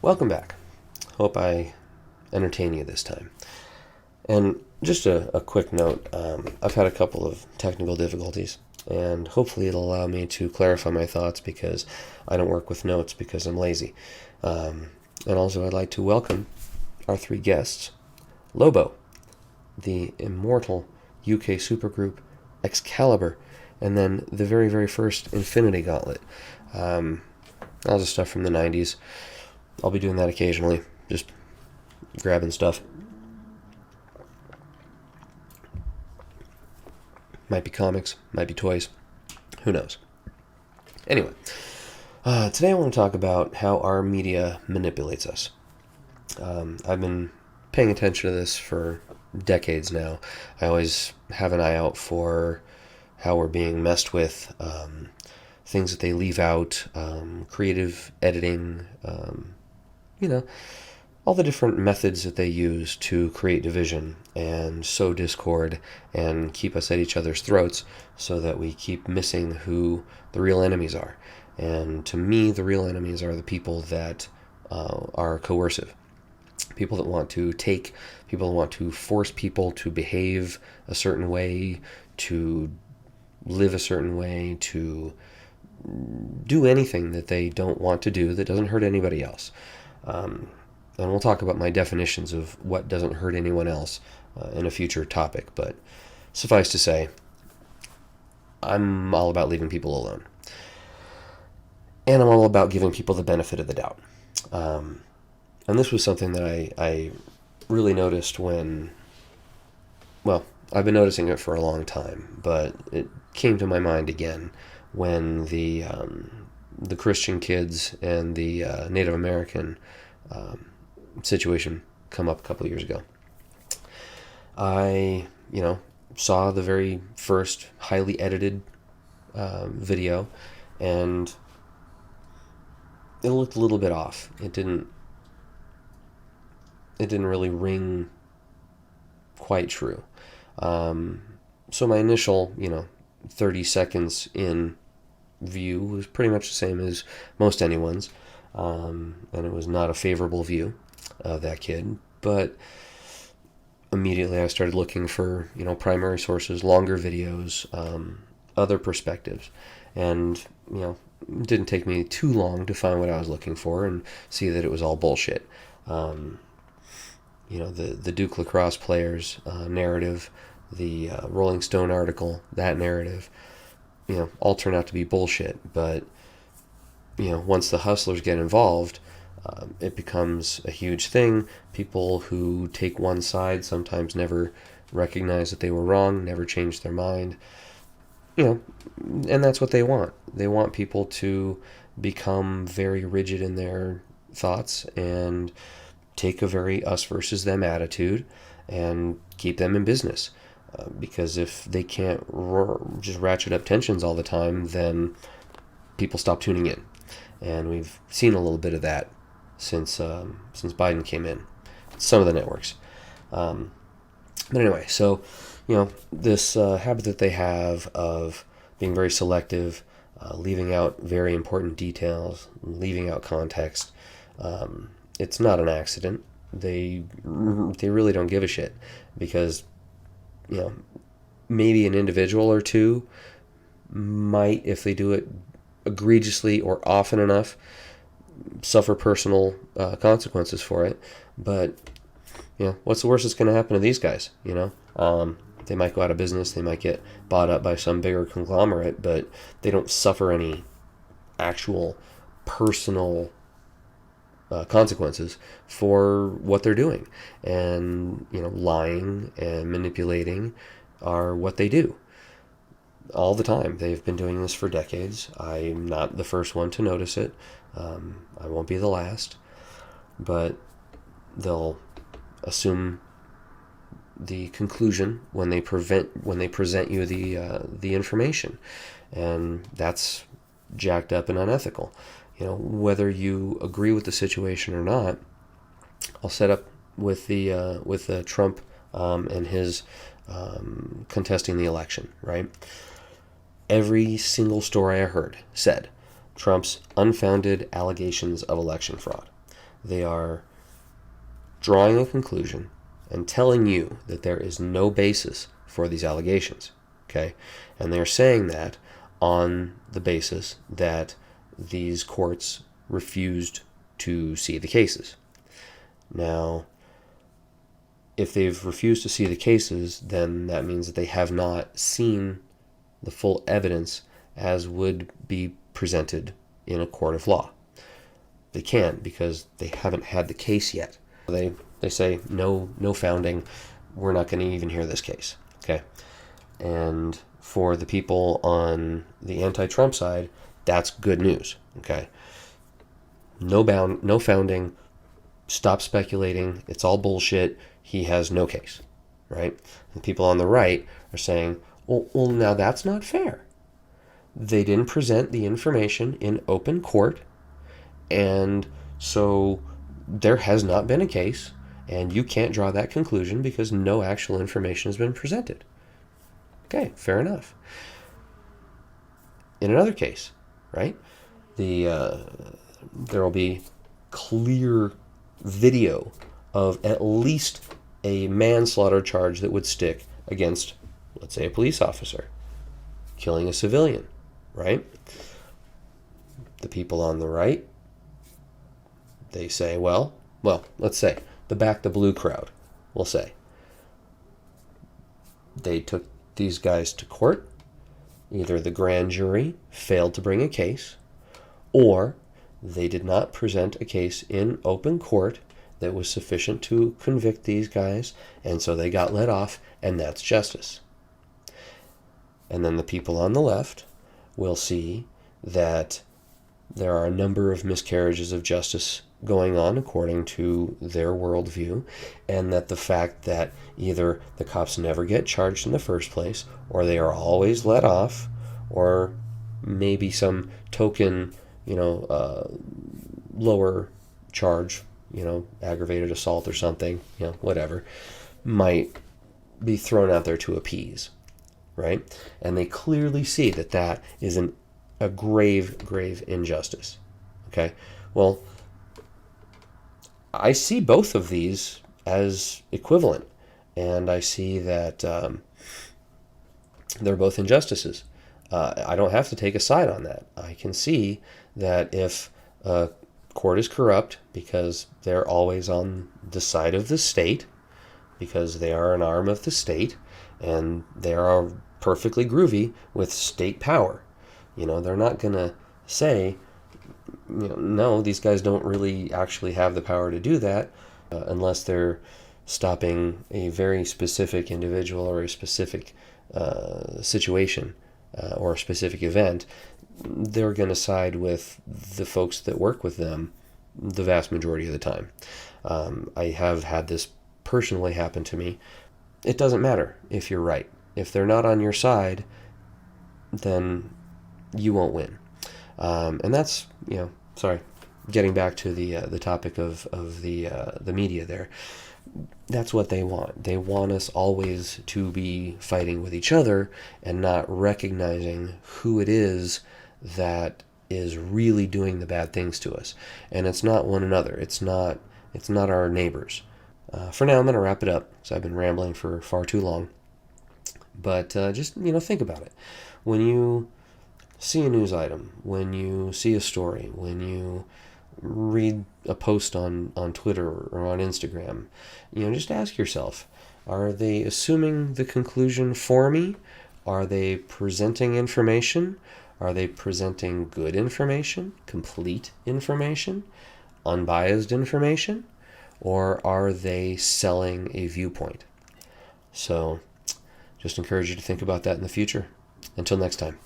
Welcome back. Hope I entertain you this time. And just a quick note, I've had a couple of technical difficulties, and hopefully it'll allow me to clarify my thoughts because I don't work with notes because I'm lazy. And also I'd like to welcome our three guests. Lobo, the immortal UK supergroup Excalibur, and then the very, very first Infinity Gauntlet. All the stuff from the 90s. I'll be doing that occasionally, just grabbing stuff. Might be comics, might be toys, who knows. Anyway, today I want to talk about how our media manipulates us. I've been paying attention to this for decades now. I always have an eye out for how we're being messed with, things that they leave out, creative editing, all the different methods that they use to create division and sow discord and keep us at each other's throats so that we keep missing who the real enemies are. And to me, the real enemies are the people that are coercive. People that want to take, people that want to force people to behave a certain way, to live a certain way, to do anything that they don't want to do that doesn't hurt anybody else. And we'll talk about my definitions of what doesn't hurt anyone else in a future topic, but suffice to say, I'm all about leaving people alone. And I'm all about giving people the benefit of the doubt. And this was something that I really noticed when, I've been noticing it for a long time, but it came to my mind again when the Christian kids and the Native American situation come up a couple of years ago. I, saw the very first highly edited video, and it looked a little bit off. It didn't really ring quite true. So my initial, 30 seconds in view was pretty much the same as most anyone's. And it was not a favorable view of that kid, but immediately I started looking for, primary sources, longer videos, other perspectives, and, it didn't take me too long to find what I was looking for and see that it was all bullshit. The Duke lacrosse players narrative, the Rolling Stone article, that narrative, all turn out to be bullshit, but once the hustlers get involved, it becomes a huge thing. People who take one side sometimes never recognize that they were wrong, never change their mind. And that's what they want. They want people to become very rigid in their thoughts and take a very us versus them attitude and keep them in business. Because if they can't just ratchet up tensions all the time, then people stop tuning in. And we've seen a little bit of that since Biden came in. Some of the networks. But anyway, so, this habit that they have of being very selective, leaving out very important details, leaving out context, it's not an accident. They really don't give a shit because, maybe an individual or two might, if they do it egregiously or often enough, suffer personal consequences for it. But what's the worst that's going to happen to these guys? They might go out of business, they might get bought up by some bigger conglomerate, but they don't suffer any actual personal consequences for what they're doing. And lying and manipulating are what they do all the time. They've been doing this for decades. I'm not the first one to notice it. I won't be the last, but they'll assume the conclusion when they present you the information, and that's jacked up and unethical. Whether you agree with the situation or not, I'll set up with the Trump and his contesting the election, right? Every single story I heard said Trump's unfounded allegations of election fraud. They are drawing a conclusion and telling you that there is no basis for these allegations. Okay? And they're saying that on the basis that these courts refused to see the cases. Now, if they've refused to see the cases, then that means that they have not seen the full evidence as would be presented in a court of law. They can't because they haven't had the case yet. They say no founding. We're not going to even hear this case. Okay, and for the people on the anti-Trump side, that's good news. Okay, no founding. Stop speculating. It's all bullshit. He has no case, right? And people on the right are saying, well, now that's not fair. They didn't present the information in open court, and so there has not been a case, and you can't draw that conclusion because no actual information has been presented. Okay, fair enough. In another case, right, there will be clear video of at least a manslaughter charge that would stick against, let's say, a police officer killing a civilian, right? The people on the right, they say, well, let's say the Back the Blue crowd will say they took these guys to court. Either the grand jury failed to bring a case, or they did not present a case in open court that was sufficient to convict these guys, and so they got let off, and that's justice. And then the people on the left will see that there are a number of miscarriages of justice going on according to their worldview, and that the fact that either the cops never get charged in the first place, or they are always let off, or maybe some token, lower charge, aggravated assault or something, whatever, might be thrown out there to appease, right? And they clearly see that that is a grave injustice. Okay? Well, I see both of these as equivalent, and I see that they're both injustices. I don't have to take a side on that. I can see that if a court is corrupt because they're always on the side of the state, because they are an arm of the state, and they are perfectly groovy with state power. They're not going to say, no, these guys don't really actually have the power to do that unless they're stopping a very specific individual or a specific situation or a specific event. They're going to side with the folks that work with them the vast majority of the time. I have had this personally happen to me. It doesn't matter if you're right. If they're not on your side, then you won't win. And that's, getting back to the topic of the media there. That's what they want. They want us always to be fighting with each other and not recognizing who it is that is really doing the bad things to us. And it's not one another. It's not our neighbors. For now, I'm going to wrap it up because I've been rambling for far too long. But just, think about it. When you see a news item, when you see a story, when you read a post on Twitter or on Instagram, just ask yourself, are they assuming the conclusion for me? Are they presenting information? Are they presenting good information, complete information, unbiased information? Or are they selling a viewpoint? So just encourage you to think about that in the future. Until next time.